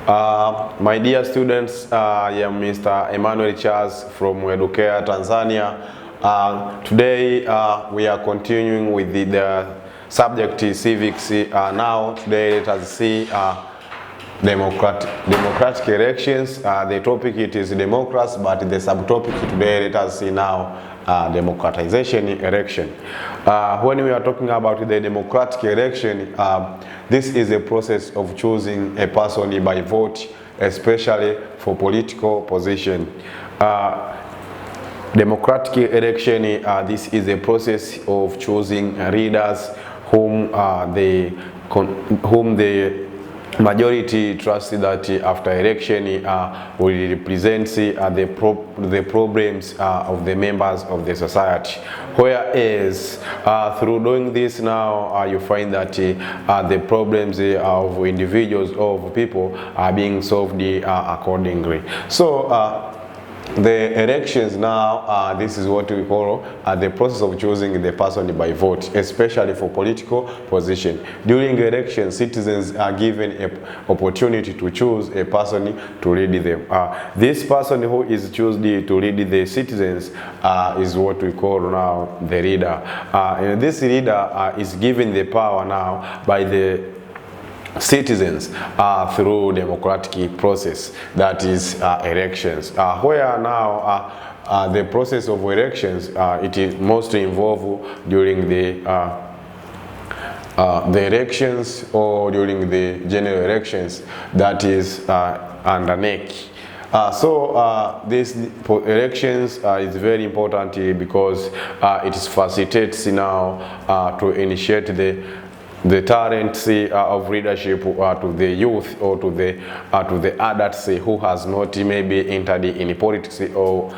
My dear students, I am Mr. Emmanuel Charles from Educare, Tanzania. Today we are continuing with the subject Civics. Now today let us see democratic elections. The topic it is democracy, but the subtopic today let us see now democratization election. When we are talking about the democratic election, this is a process of choosing a person by vote, especially for political position. Democratic election, this is a process of choosing leaders whom the majority trust that after election will represent the problems of the members of the society. Whereas through doing this now, you find that the problems of individuals, of people, are being solved accordingly. So the elections now, this is what we call the process of choosing the person by vote, especially for political position. During elections, citizens are given an opportunity to choose a person to lead them. This person who is chosen to lead the citizens is what we call now the leader. And this leader is given the power now by the citizens through democratic process, that is elections, where now the process of elections it is mostly involved during the elections or during the general elections, that is under NEC. This elections is very important because it facilitates now to initiate the talents of leadership to the youth or to the adults who has not maybe entered in politics or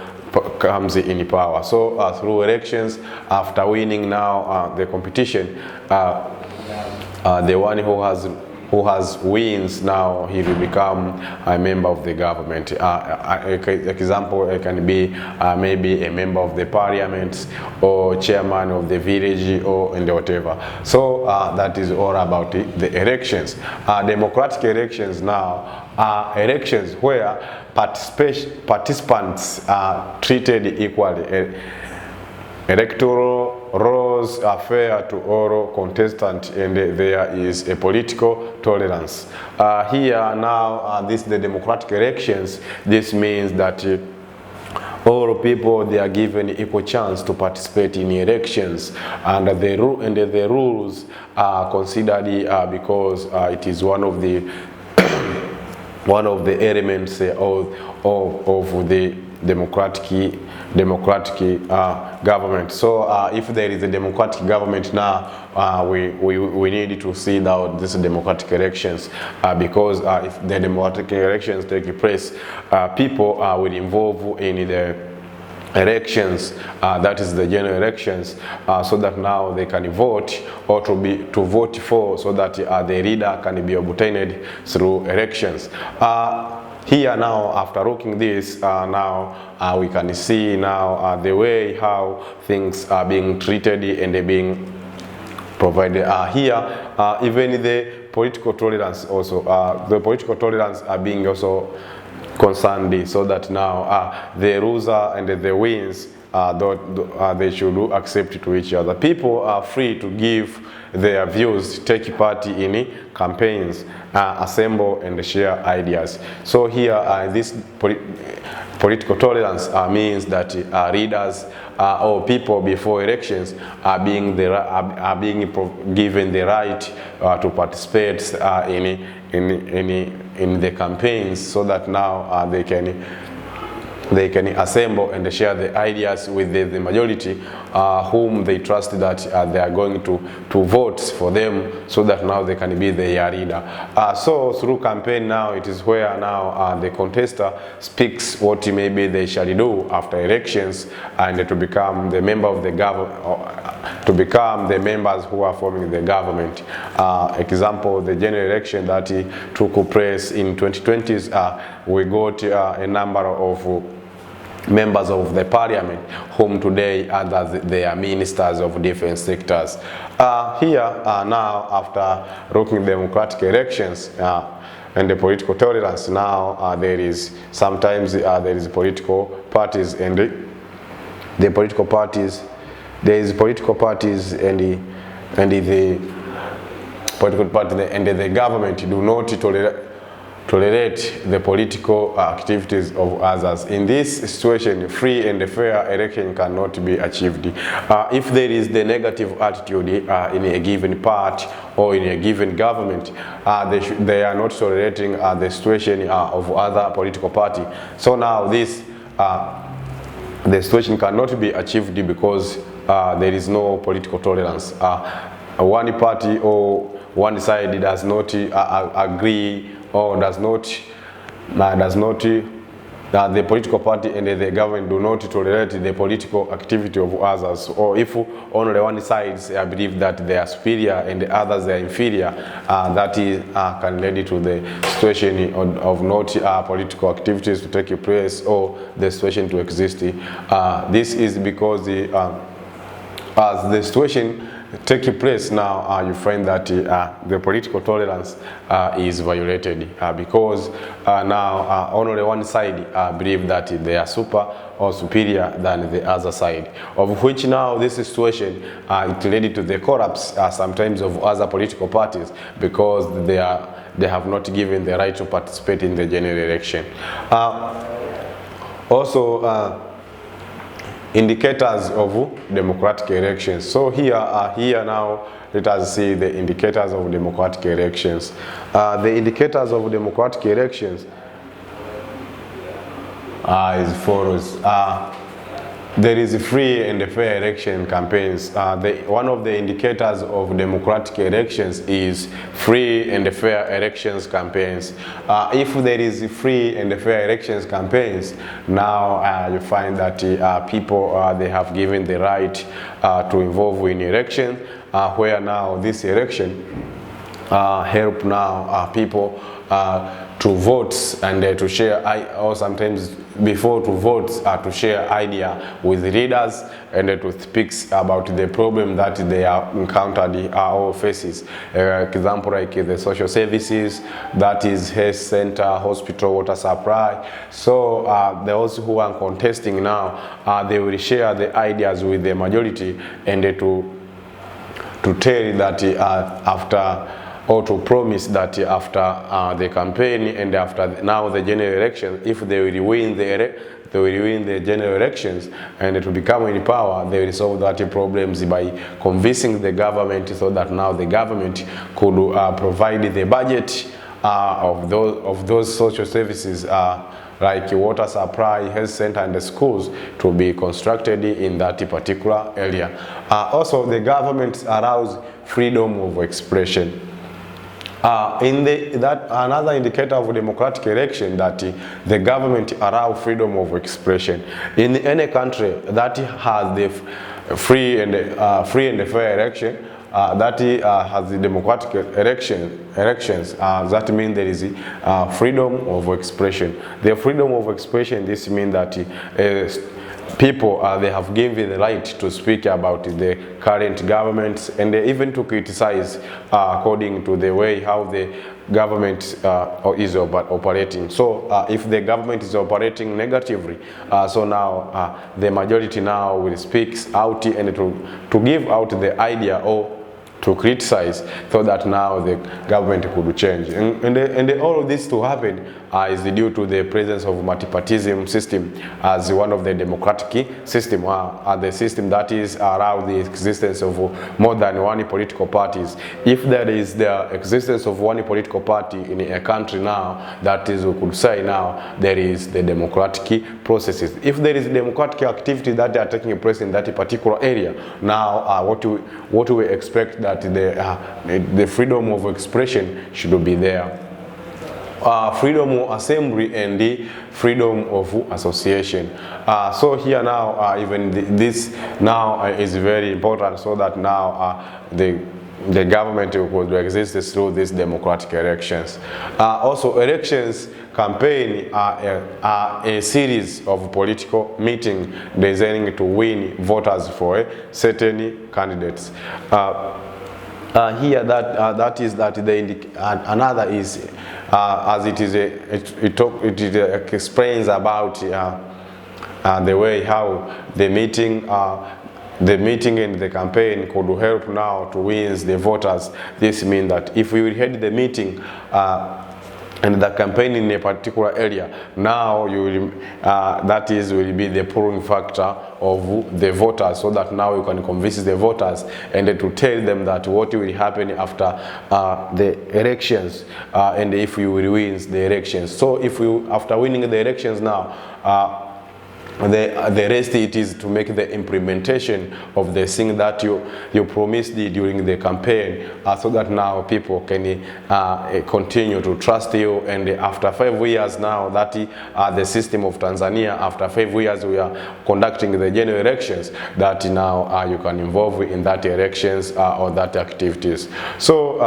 comes in power. So through elections, after winning now the competition, the one who has wins now, he will become a member of the government. Example, it can be maybe a member of the parliament or chairman of the village or and whatever. So that is all about the elections. Democratic elections now are elections where participants are treated equally. Electoral roles are fair to all contestants, and there is a political tolerance. Here now, this the democratic elections. This means that all people, they are given equal chance to participate in elections, and the rules are considered because it is one of the elements of the democratic government. So if there is a democratic government now, we need to see now this democratic elections, because if the democratic elections take place, people will involve in the elections, that is the general elections, so that now they can vote or to vote for, so that the leader can be obtained through elections. Here now, after looking this, now we can see now the way how things are being treated and they're being provided. Here, even the political tolerance also, the political tolerance are being also concerned, so that now the loser and the wins, they should accept to each other. People are free to give their views, take part in campaigns, assemble and share ideas. So here, this political tolerance means that leaders or people before elections are being given the right to participate in the campaigns, so that now they can assemble and share the ideas with the majority, whom they trust that they are going to vote for them, so that now they can be their leader. So through campaign now, it is where now the contester speaks what maybe they shall do after elections, and to become the member of the government, to become the members who are forming the government. Example, the general election that took place in 2020s, we got a number of members of the parliament, whom today they are ministers of different sectors. Here now, after looking democratic elections, and the political tolerance. Now there is sometimes there is political parties and the political parties. There is political parties and the political party and the government do not tolerate the political activities of others. In this situation, free and fair election cannot be achieved. If there is the negative attitude in a given part or in a given government, they are not tolerating the situation of other political party. So now this the situation cannot be achieved because there is no political tolerance. One party or one side does not agree or does not the political party and the government do not tolerate the political activity of others, or if only one side believe that they are superior and the others they are inferior, that can lead to the situation of not political activities to take place or the situation to exist. This is because as the situation take place now, you find that the political tolerance is violated because now only one side believe that they are super or superior than the other side, of which now this situation it led to the collapse sometimes of other political parties because they have not given the right to participate in the general election. Indicators of democratic elections. So here now let us see the indicators of democratic elections. The indicators of democratic elections are as follows. There is free and fair election campaigns. One of the indicators of democratic elections is free and fair elections campaigns. If there is free and fair elections campaigns, now you find that people they have given the right to involve in election, where now this election help now people to vote and to share, or sometimes before to vote, to share idea with leaders and to speak about the problem that they are encountered or faces. Example like the social services, that is health center, hospital, water supply. So those who are contesting now, they will share the ideas with the majority and to tell that after, or to promise that after the campaign and after now the general election, if they will win the general elections and to become in power, they will solve that problems by convincing the government, so that now the government could provide the budget of those social services like water supply, health center, and the schools to be constructed in that particular area. Also, the government allows freedom of expression. Another indicator of democratic election, that the government allow freedom of expression. In any country that has the free and fair election, that has the democratic elections, that means there is freedom of expression. The freedom of expression, this means that people they have given the right to speak about the current government and even to criticize according to the way how the government is operating. So if the government is operating negatively, so now the majority now will speak out and to give out the idea or to criticize, so that now the government could change. And all of this to happen is due to the presence of multipartism system as one of the democratic system, the system that is around the existence of more than one political parties. If there is the existence of one political party in a country now, that is, we could say now there is the democratic processes. If there is democratic activity that are taking place in that particular area, now what we expect that the freedom of expression should be there. Freedom of assembly and the freedom of association. So here now, even this now is very important, so that now the government will exist through these democratic elections. Also, elections campaign are a series of political meetings designed to win voters for certain candidates. here that is that another is as it is it explains about the way how the meeting and the campaign could help now to win the voters. This means that if we will head the meeting and the campaign in a particular area, now you will, that is will be the pulling factor of the voters, so that now you can convince the voters and to tell them that what will happen after the elections, and if you will win the elections. So if you, after winning the elections now, the rest it is to make the implementation of the thing that you promised during the campaign, so that now people can continue to trust you. And after 5 years now that the system of Tanzania, after 5 years we are conducting the general elections, that now you can involve in that elections or that activities. So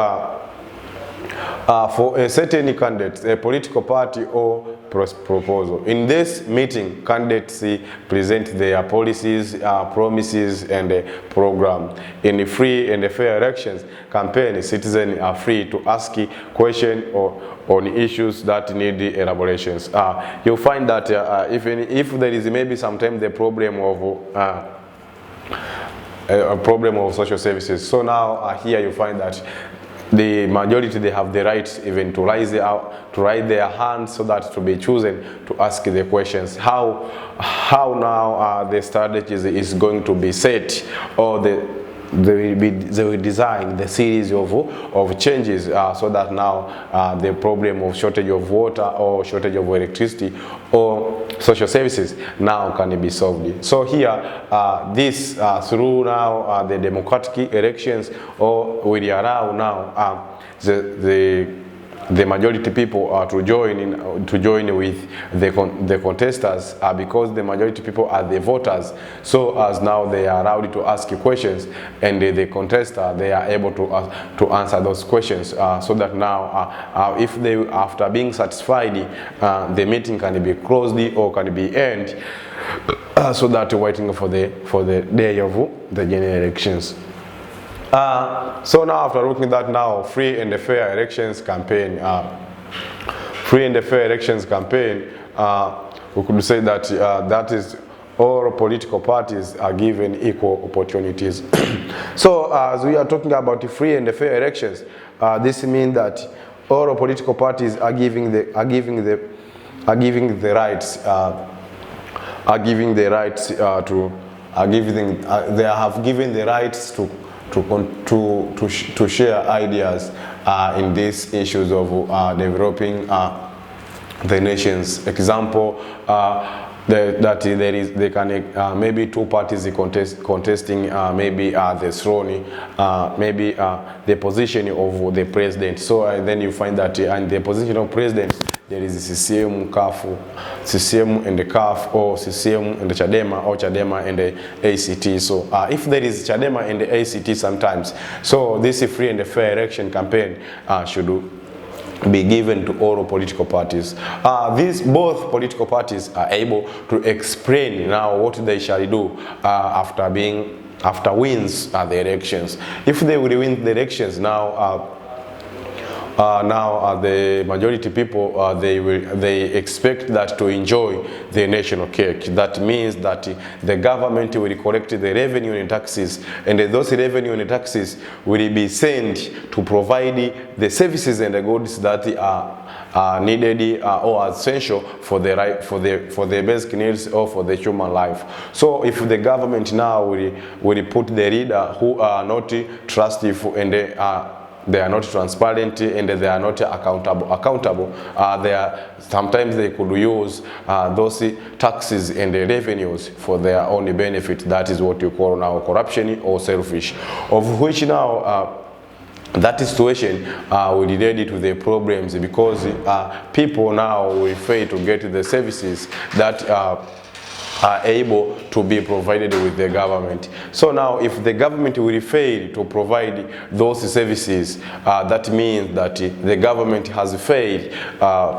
for a certain candidate, a political party or proposal. In this meeting, candidates present their policies, promises, and program. In the free and fair elections campaign, citizens are free to ask questions on issues that need elaborations. You'll find that if there is maybe sometimes the problem of a problem of social services. So now here you find that the majority, they have the right even to raise their hands, so that to be chosen to ask the questions. How now the strategy is going to be set, or they will design the series of changes, so that now the problem of shortage of water or shortage of electricity or social services now can be solved. So here this through now the democratic elections, or will allow now the majority people to join with the contestants, because the majority people are the voters. So as now they are allowed to ask questions, and the contestant, they are able to answer those questions, so that now if they, after being satisfied, the meeting can be closed or can be ended, so that waiting for the day of the general elections. So now, after looking at that, now free and fair elections campaign, we could say that that is all political parties are given equal opportunities. So as we are talking about the free and fair elections, this means that all political parties are giving the rights to share ideas in these issues of developing the nations. Example, they can maybe two parties contesting maybe the throne, maybe the position of the president. So then you find that in the position of president, there is CCM, CCM and the CAF, or CCM and the Chadema, or Chadema and the ACT. So if there is Chadema and the ACT sometimes, so this free and fair election campaign should be given to all political parties. These both political parties are able to explain now what they shall do after wins the elections. If they will win the elections now, the majority people they expect that to enjoy the national cake. That means that the government will collect the revenue and taxes, and those revenue and taxes will be sent to provide the services and the goods that are needed or essential for the basic needs or for the human life. So if the government now will put the leader who are not trustful and they are not transparent and they are not accountable, sometimes they could use those taxes and the revenues for their own benefit. That is what you call now corruption or selfish, of which now that situation will lead to the problems, because people now will fail to get the services that are able to be provided with the government. So now if the government will fail to provide those services, that means that the government has failed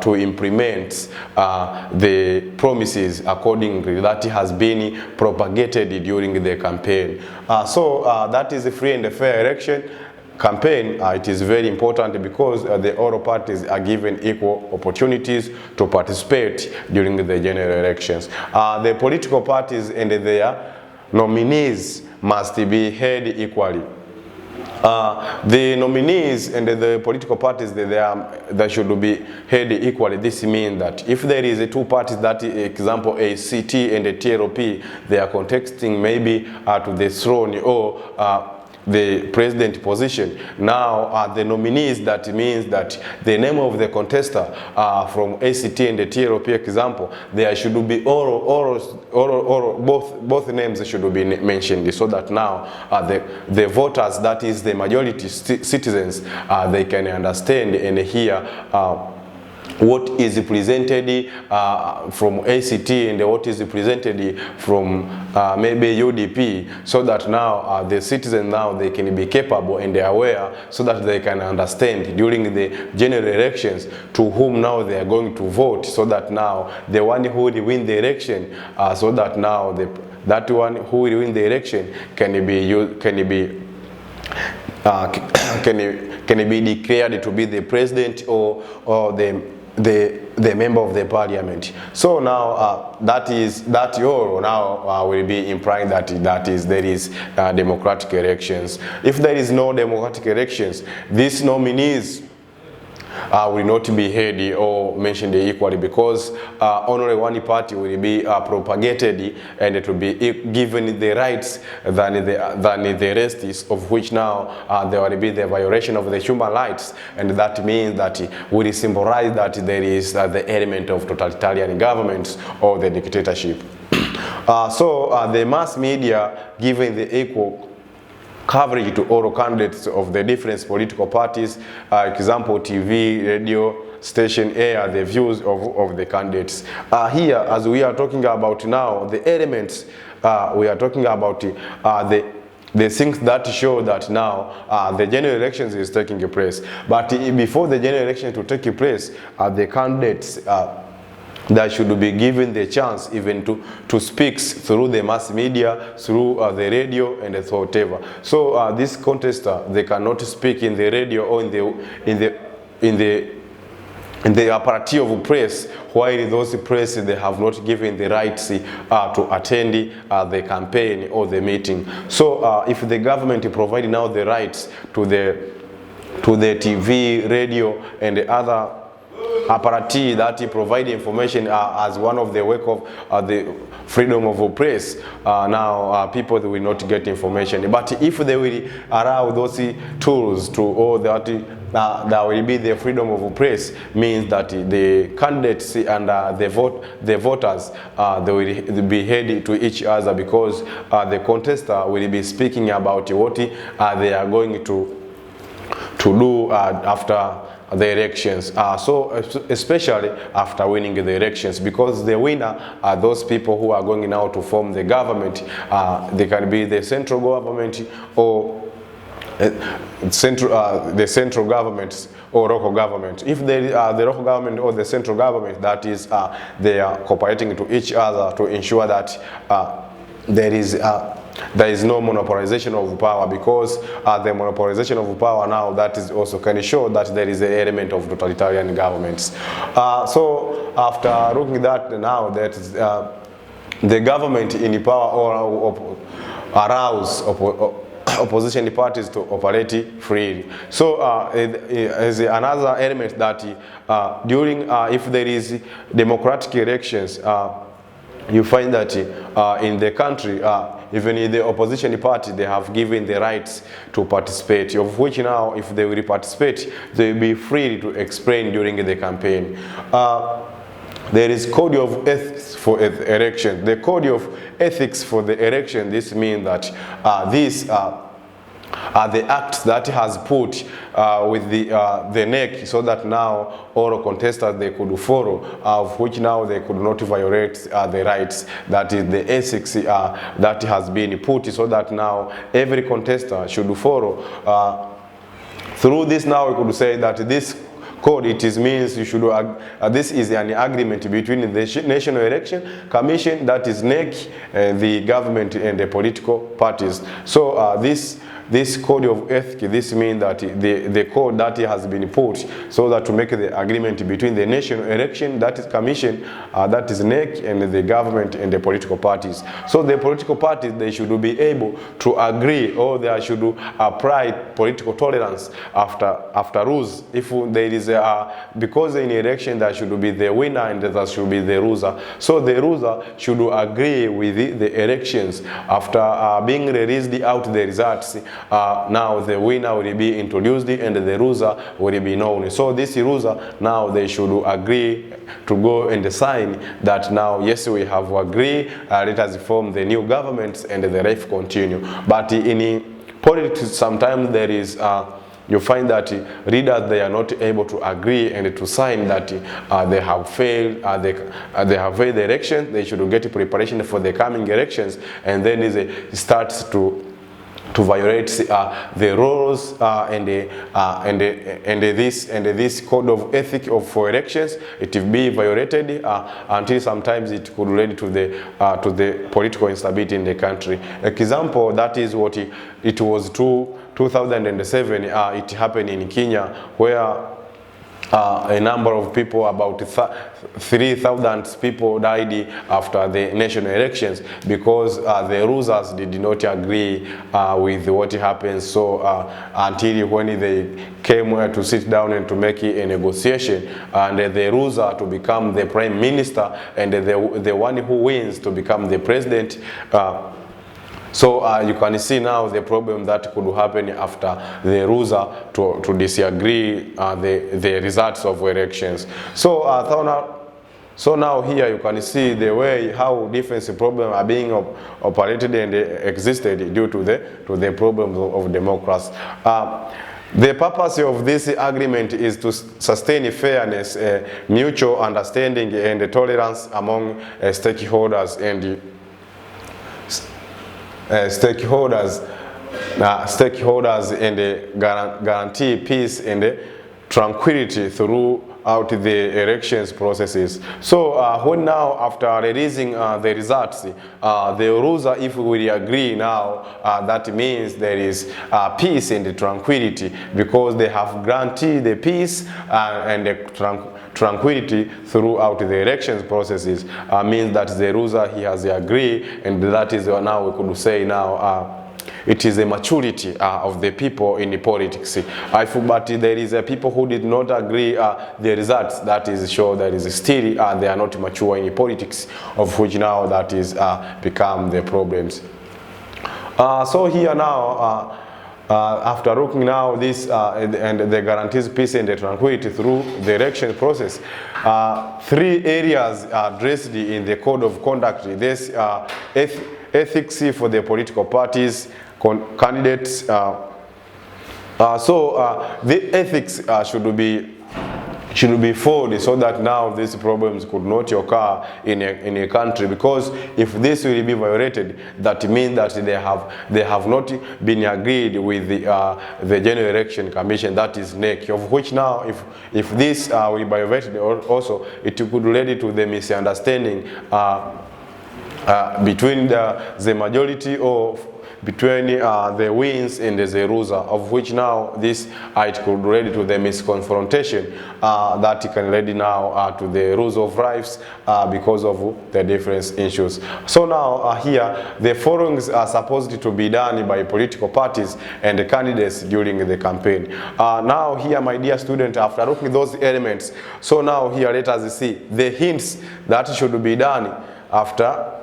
to implement the promises accordingly that has been propagated during the campaign. So that is a free and fair election. campaign, it is very important because the all parties are given equal opportunities to participate during the general elections. The political parties and their nominees must be held equally. The nominees and the political parties, they should be held equally. This means that if there is two parties, that example a CT and a TLP, they are contesting maybe to the throne or the president position. Now the nominees, that means that the name of the contestant from ACT and the TLP example, there should be both names should be mentioned, so that now the voters, that is the majority citizens, they can understand and hear what is presented from ACT and what is presented from maybe UDP, so that now the citizens, now they can be capable and aware, so that they can understand during the general elections to whom now they are going to vote, so that now the one who will win the election, so that now that one who will win the election can be declared to be the president or the member of the parliament. So now that all now will be implying that there is democratic elections. If there is no democratic elections, these nominees will not be heard or mentioned equally, because only one party will be propagated and it will be given the rights than the rest, of which now there will be the violation of the human rights, and that means that will symbolize that there is the element of totalitarian governments or the dictatorship. So the mass media, given the equal coverage to all candidates of the different political parties, example TV, radio station, air the views of the candidates. Here, as we are talking about now, the elements, we are talking about the things that show that now the general elections is taking place. But before the general election to take place, the candidates that should be given the chance even to speak through the mass media, through the radio and whatever. So this contester, they cannot speak in the radio or in the apparatus of press, while those press, they have not given the rights to attend the campaign or the meeting. So if the government provide now the rights to the TV, radio and the other apparatus that provide information as one of the work of the freedom of press, now people will not get information. But if they will allow those tools to all that will be the freedom of press, means that the candidates and the voters, they will be heard to each other, because the contester will be speaking about what they are going to do after the elections, so especially after winning the elections, because the winner are those people who are going now to form the government. They can be the central government or the central government or local government. If they are the local government or the central government, that is they are cooperating to each other to ensure that there is no monopolization of power, because the monopolization of power now, that is also can show that there is an element of totalitarian governments. So after looking at that, now that the government in power or allows opposition parties to operate freely. So as another element that during if there is democratic elections, you find that in the country, even in the opposition party, they have given the rights to participate, of which now, if they will participate, they will be free to explain during the campaign. There is code of ethics for election. The code of ethics for the election, this means that these are the acts that has put with the neck, so that now all contestants they could follow, of which now they could not violate the rights. That is the ethics that has been put, so that now every contestant should follow. Through this, now we could say that this code, it is means you should this is an agreement between the National Election Commission, that is NEC, the government and the political parties. So this code of ethics, this means that the code that has been put so that to make the agreement between the National Election, that is Commission, that is NEC, and the government and the political parties. So the political parties, they should be able to agree, or they should apply political tolerance after rules. If there is because in election there should be the winner and there should be the loser. So the loser should agree with the elections. After being released out the results, now the winner will be introduced and the loser will be known. So this loser, now they should agree to go and sign that now, yes, we have agreed, let us form the new governments and the life continue. But in politics, sometimes there is you find that leaders, they are not able to agree and to sign that they have failed, they have failed the election. They should get preparation for the coming elections, and then it starts to violate the rules and this code of ethics for elections. It will be violated until sometimes it could lead to the political instability in the country. Example, that is what it was 2007. It happened in Kenya, where a number of people, about 3,000 people died after the national elections because the losers did not agree with what happened. So until when they came to sit down and to make a negotiation, and the loser to become the prime minister and the one who wins to become the president. So you can see now the problem that could happen after the loser to disagree the results of elections. So now here you can see the way how different problems are being operated and existed due to the problems of democracy. The purpose of this agreement is to sustain fairness, mutual understanding, and tolerance among stakeholders and guarantee peace and tranquility throughout the elections processes. So when now after releasing the results, the loser, if we agree now, that means there is peace and tranquility, because they have guaranteed the peace and the tranquility throughout the elections processes. Means that the loser, he has agreed, and that is now we could say now it is a maturity of the people in the politics. But there is people who did not agree the results. That is show that is still they are not mature in the politics, of which now that is become the problems. So here now, after looking now this and the guarantees peace and the tranquility through the election process, 3 areas are addressed in the code of conduct. This ethics for the political parties, candidates. So the ethics should be followed so that now these problems could not occur in a country, because if this will be violated, that means that they have not been agreed with the General Election Commission, that is NEC, of which now if this will be violated also, it could lead to the misunderstanding between the majority of between the wins and the loser, of which now this it could lead to the misconfrontation that can lead now to the rules of lives because of the different issues. So now here the following are supposed to be done by political parties and the candidates during the campaign. Now here, my dear student, after looking at those elements, so now here let us see the hints that should be done after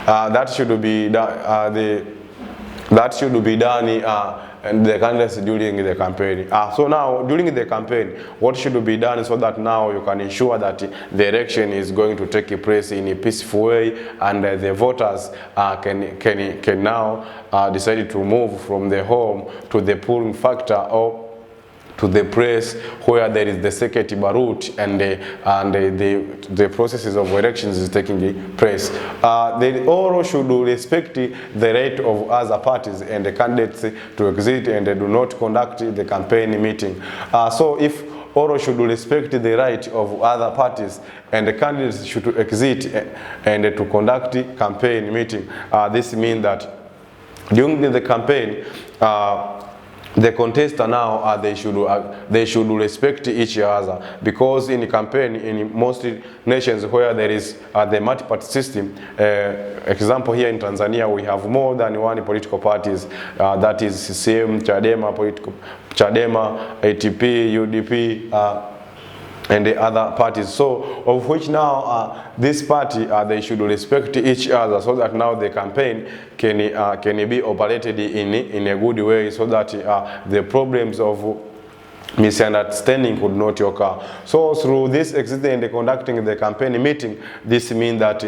that should be done and the candidates during the campaign. So now during the campaign, what should be done so that now you can ensure that the election is going to take place in a peaceful way, and the voters can now decide to move from the home to the polling factor or to the place where there is the second ballot and the processes of elections is taking place. They all should respect the right of other parties and the candidates to exit and do not conduct the campaign meeting. So if all should respect the right of other parties, and the candidates should exit and to conduct campaign meeting. This means that during the campaign, the contestant now they should respect each other, because in campaign in most nations where there is the multi-party system, example here in Tanzania we have more than one political parties, that is CCM, Chadema, ATP, UDP, and the other parties. So of which now this party they should respect each other, so that now the campaign can be operated in a good way, so that the problems of misunderstanding could not occur. So through this exiting and conducting the campaign meeting, this means that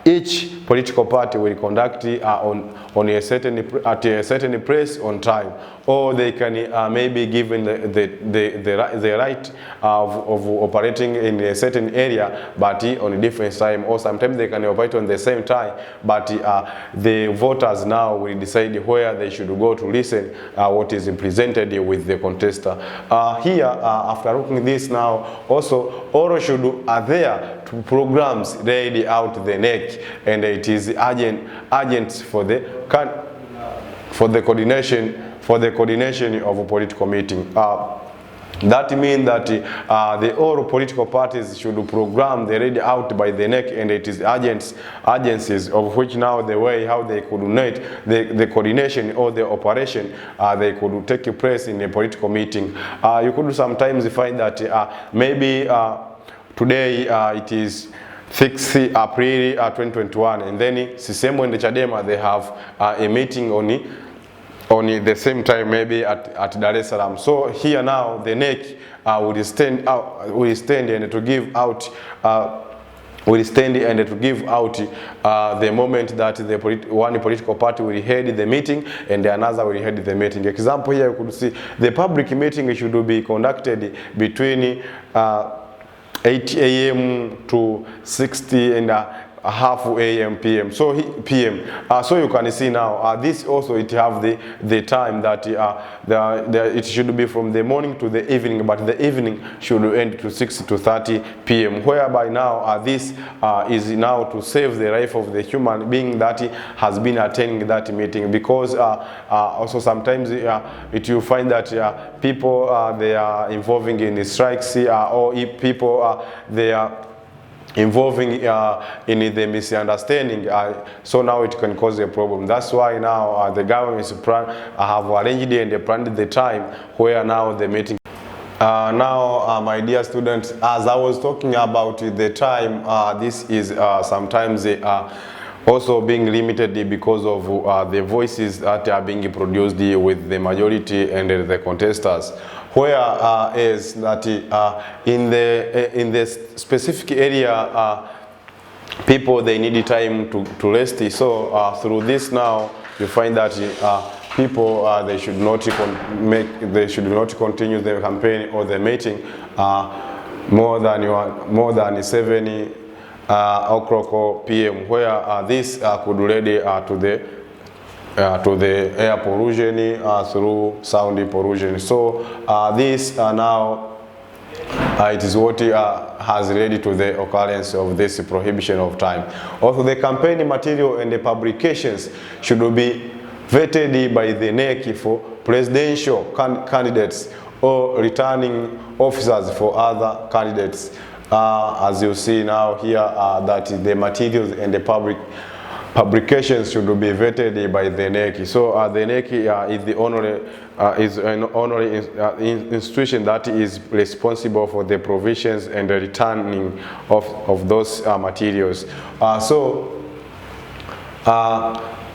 each political party will conduct on a certain place on time, or they can maybe given the right of operating in a certain area, but on a different time, or sometimes they can operate on the same time, but the voters now will decide where they should go to listen what is presented with the contestant. Here, after looking at this now, also all should there to programs laid out the neck, and it is agents for the coordination of a political meeting. That means that the all political parties should program the read out by the neck, and it is agencies of which now the way how they coordinate the coordination or the operation they could take place in a political meeting. You could sometimes find that maybe today it is 6 April 2021, and then CCM and the Chadema they have a meeting on the same time, maybe at Dar es Salaam. So here now the NEC will stand and to give out the moment that one political party will head the meeting and another will head the meeting. Example here you could see the public meeting should be conducted between 8 a.m. to 60 and half a.m. p.m. So so you can see now this also it have the time that it should be from the morning to the evening, but the evening should end to 6 to 30 p.m. whereby now this is now to save the life of the human being that has been attending that meeting, because also sometimes it you find that people they are involving in strikes, or if people they are involving in the misunderstanding, so now it can cause a problem. That's why now the government have arranged and planned the time where now the meeting. Now my dear students, as I was talking about the time, this is sometimes also being limited because of the voices that are being produced with the majority and the contestants. Where is that in the specific area people they need time to rest. So through this now you find that people they should not continue the campaign or the meeting more than 7 o'clock p.m. where this could lead to the air pollution through sound pollution. So this now it is what has led to the occurrence of this prohibition of time. Also, the campaign material and the publications should be vetted by the NEC for presidential candidates or returning officers for other candidates. As you see now here, that the materials and the publications should be vetted by the NEC. So the NEC is the only institution that is responsible for the provisions and the returning of those materials.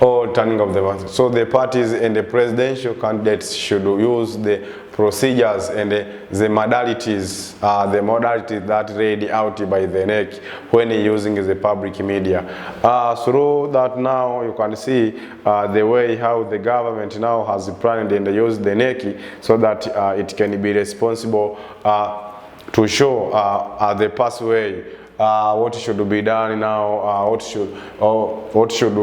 Or turning of the parties. So the parties and the presidential candidates should use the procedures and the modalities that read out by the NEC when using the public media. Through that now you can see the way how the government now has planned and used the NEC so that it can be responsible to show the pathway. What should be done now, what should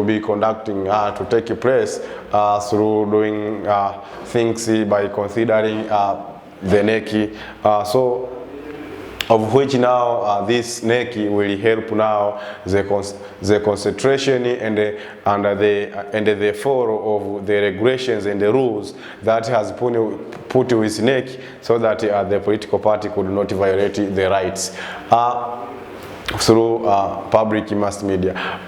be conducting to take place through doing things by considering the NEC. So of which now this NEC will help now the concentration and the follow of the regulations and the rules that has put with NEC, so that the political party could not violate the rights through public mass media.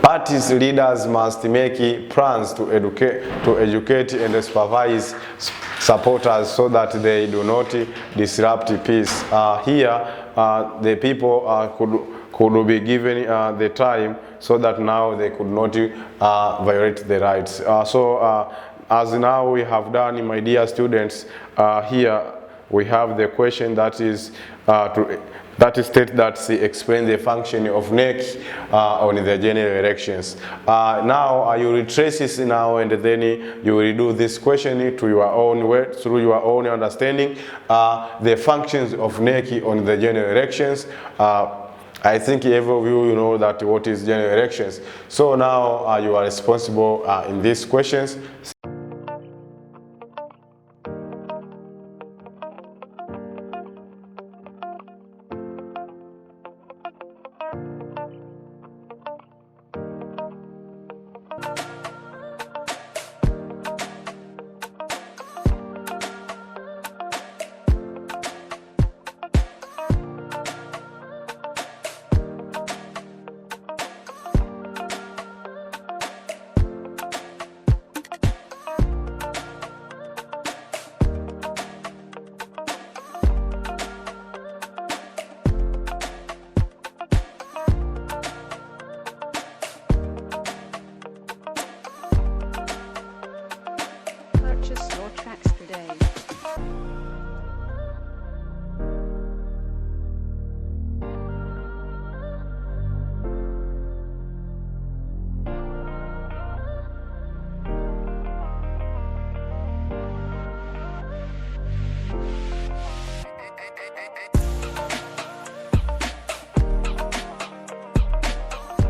Parties leaders must make plans to educate and supervise supporters so that they do not disrupt peace. Here, the people could be given the time so that now they could not violate the rights. As now we have done, my dear students, here we have the question that is that states that she explains the function of NEC on the general elections. Now you will trace this now, and then you will do this question to your own way, through your own understanding, the functions of NEC on the general elections. I think every of you know that what is general elections. So now you are responsible in these questions.